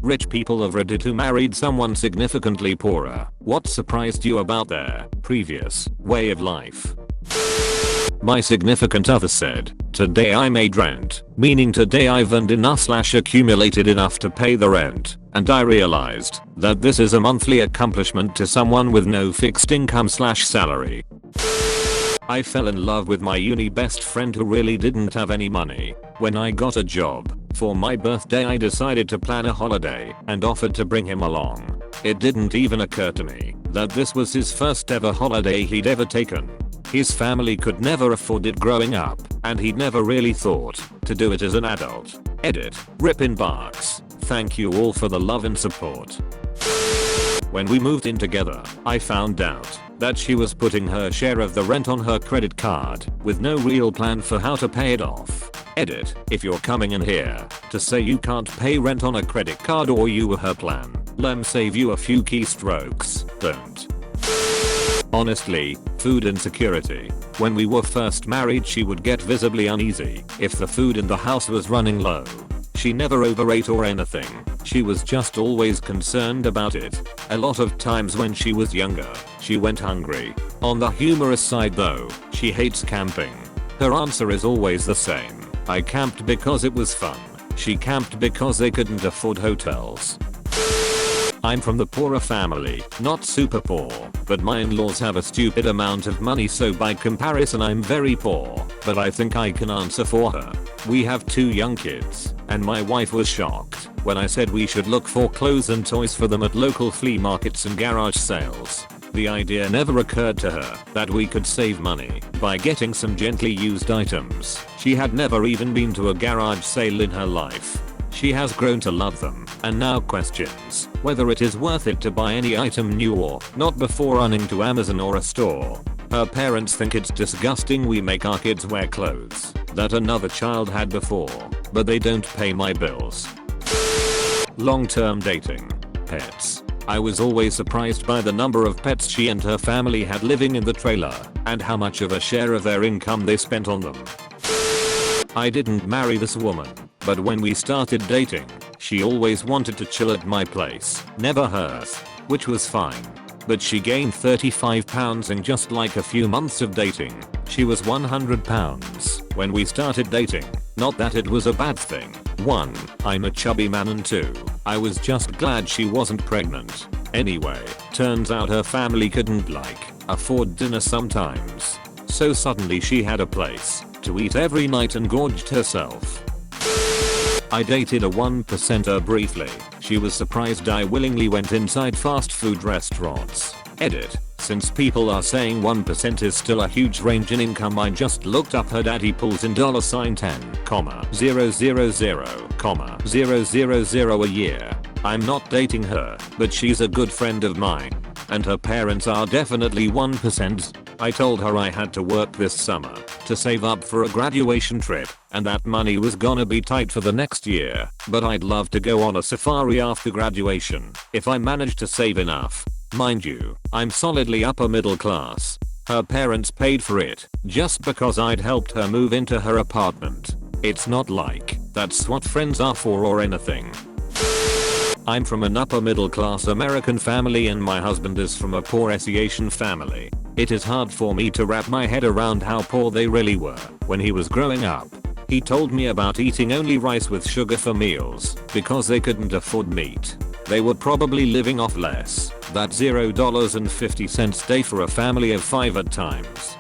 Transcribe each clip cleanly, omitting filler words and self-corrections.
Rich people of Reddit who married someone significantly poorer. What surprised you about their previous way of life? My significant other said, "Today I made rent," meaning today I've earned enough/accumulated enough to pay the rent, and I realized that this is a monthly accomplishment to someone with no fixed income/salary. I fell in love with my uni best friend who really didn't have any money. When I got a job, for my birthday I decided to plan a holiday and offered to bring him along. It didn't even occur to me that this was his first ever holiday he'd ever taken. His family could never afford it growing up, and he'd never really thought to do it as an adult. Edit. Rip in Barks. Thank you all for the love and support. When we moved in together, I found out that she was putting her share of the rent on her credit card, with no real plan for how to pay it off. Edit. If you're coming in here to say you can't pay rent on a credit card or you were her plan, lem save you a few keystrokes, don't. Honestly, food insecurity. When we were first married she would get visibly uneasy if the food in the house was running low. She never overate or anything, she was just always concerned about it. A lot of times when she was younger, she went hungry. On the humorous side though, she hates camping. Her answer is always the same. I camped because it was fun. She camped because they couldn't afford hotels. I'm from the poorer family, not super poor, but my in-laws have a stupid amount of money so by comparison I'm very poor, but I think I can answer for her. We have 2 young kids, and my wife was shocked when I said we should look for clothes and toys for them at local flea markets and garage sales. The idea never occurred to her that we could save money by getting some gently used items. She had never even been to a garage sale in her life. She has grown to love them and now questions whether it is worth it to buy any item new or not before running to Amazon or a store. Her parents think it's disgusting we make our kids wear clothes that another child had before, but they don't pay my bills. Long-term dating. Pets. I was always surprised by the number of pets she and her family had living in the trailer and how much of a share of their income they spent on them. I didn't marry this woman, but when we started dating, she always wanted to chill at my place, never hers, which was fine. But she gained 35 pounds in just like a few months of dating. She was 100 pounds when we started dating. Not that it was a bad thing. 1. I'm a chubby man and 2. I was just glad she wasn't pregnant. Anyway, turns out her family couldn't afford dinner sometimes. So suddenly she had a place to eat every night and gorged herself. I dated a 1%er briefly. She was surprised I willingly went inside fast food restaurants. Edit. Since people are saying 1% is still a huge range in income I just looked up her daddy pulls in $10,000,000 a year. I'm not dating her, but she's a good friend of mine. And her parents are definitely 1%. I told her I had to work this summer to save up for a graduation trip and that money was gonna be tight for the next year, but I'd love to go on a safari after graduation if I managed to save enough. Mind you, I'm solidly upper middle class. Her parents paid for it just because I'd helped her move into her apartment. It's not like that's what friends are for or anything. I'm from an upper middle class American family and my husband is from a poor Asian family. It is hard for me to wrap my head around how poor they really were when he was growing up. He told me about eating only rice with sugar for meals because they couldn't afford meat. They were probably living off less than $0.50 a day for a family of 5 at times.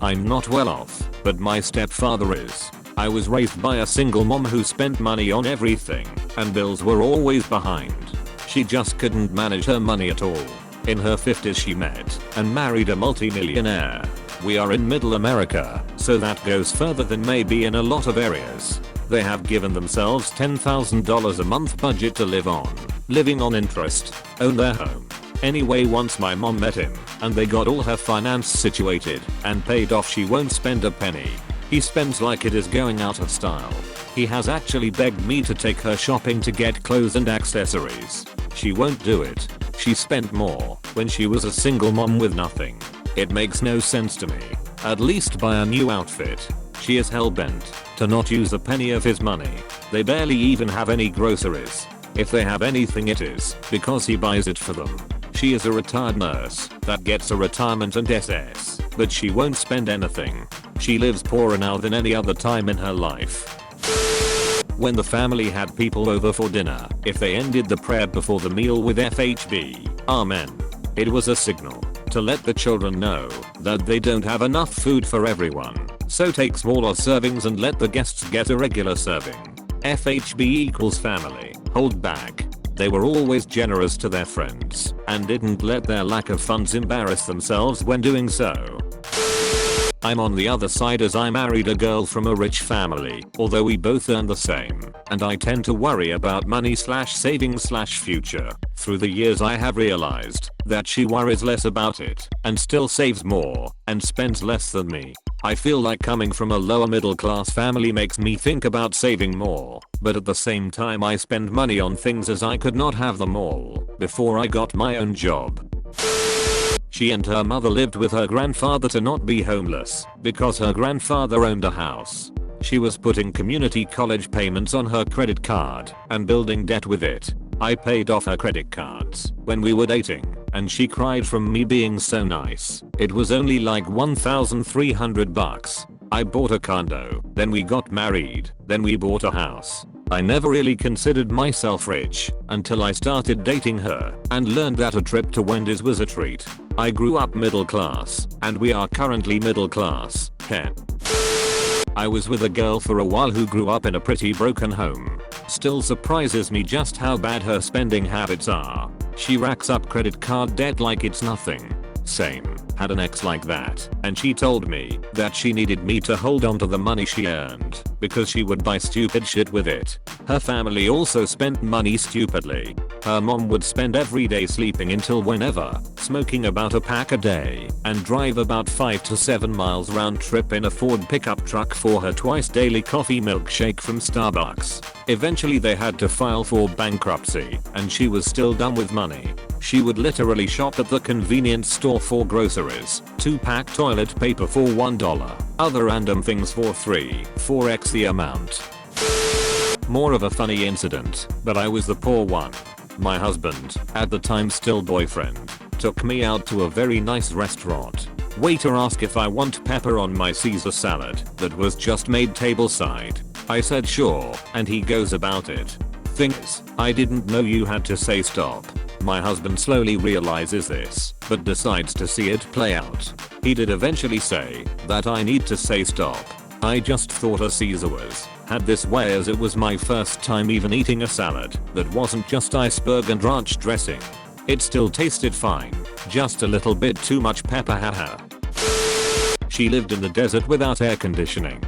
I'm not well off, but my stepfather is. I was raised by a single mom who spent money on everything, and bills were always behind. She just couldn't manage her money at all. In her 50s she met and married a multi-millionaire. We are in middle America, so that goes further than maybe in a lot of areas. They have given themselves $10,000 a month budget to live on, living on interest, own their home. Anyway, once my mom met him, and they got all her finance situated and paid off, she won't spend a penny. He spends like it is going out of style. He has actually begged me to take her shopping to get clothes and accessories. She won't do it. She spent more when she was a single mom with nothing. It makes no sense to me. At least buy a new outfit. She is hellbent to not use a penny of his money. They barely even have any groceries. If they have anything it is because he buys it for them. She is a retired nurse that gets a retirement and SS, but she won't spend anything. She lives poorer now than any other time in her life. When the family had people over for dinner, if they ended the prayer before the meal with FHB, Amen. It was a signal to let the children know that they don't have enough food for everyone, so take smaller servings and let the guests get a regular serving. FHB equals family, hold back. They were always generous to their friends and didn't let their lack of funds embarrass themselves when doing so. I'm on the other side as I married a girl from a rich family, although we both earn the same, and I tend to worry about money/savings/future. Through the years I have realized that she worries less about it and still saves more and spends less than me. I feel like coming from a lower middle class family makes me think about saving more, but at the same time I spend money on things as I could not have them all before I got my own job. She and her mother lived with her grandfather to not be homeless because her grandfather owned a house. She was putting community college payments on her credit card and building debt with it. I paid off her credit cards when we were dating, and she cried from me being so nice. It was only like $1,300. I bought a condo, then we got married, then we bought a house. I never really considered myself rich until I started dating her and learned that a trip to Wendy's was a treat. I grew up middle class, and we are currently middle class. Heh. I was with a girl for a while who grew up in a pretty broken home. Still surprises me just how bad her spending habits are. She racks up credit card debt like it's nothing. Same. Had an ex like that, and she told me that she needed me to hold on to the money she earned because she would buy stupid shit with it. Her family also spent money stupidly. Her mom would spend every day sleeping until whenever, smoking about a pack a day, and drive about 5 to 7 miles round trip in a Ford pickup truck for her twice daily coffee milkshake from Starbucks. Eventually they had to file for bankruptcy, and she was still dumb with money. She would literally shop at the convenience store for groceries, 2-pack toilet paper for $1, other random things for 4x the amount. More of a funny incident, but I was the poor one. My husband, at the time still boyfriend, took me out to a very nice restaurant. Waiter asked if I want pepper on my Caesar salad that was just made tableside. I said sure, and he goes about it. Thing is, I didn't know you had to say stop. My husband slowly realizes this, but decides to see it play out. He did eventually say that I need to say stop. I just thought a Caesar had this way as it was my first time even eating a salad that wasn't just iceberg and ranch dressing. It still tasted fine, just a little bit too much pepper, haha. She lived in the desert without air conditioning.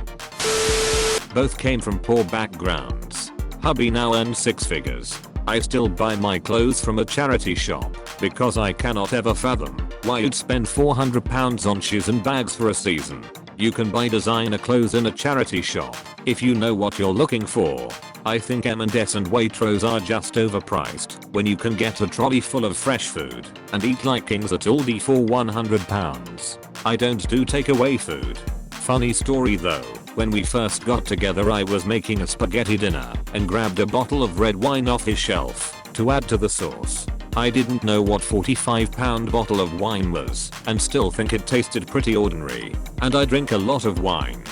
Both came from poor backgrounds. Hubby now earns 6 figures. I still buy my clothes from a charity shop because I cannot ever fathom why you'd spend £400 on shoes and bags for a season. You can buy designer clothes in a charity shop if you know what you're looking for. I think M&S and Waitrose are just overpriced when you can get a trolley full of fresh food and eat like kings at Aldi for £100. I don't do takeaway food. Funny story though. When we first got together I was making a spaghetti dinner and grabbed a bottle of red wine off his shelf to add to the sauce. I didn't know what 45-pound bottle of wine was and still think it tasted pretty ordinary, and I drink a lot of wine.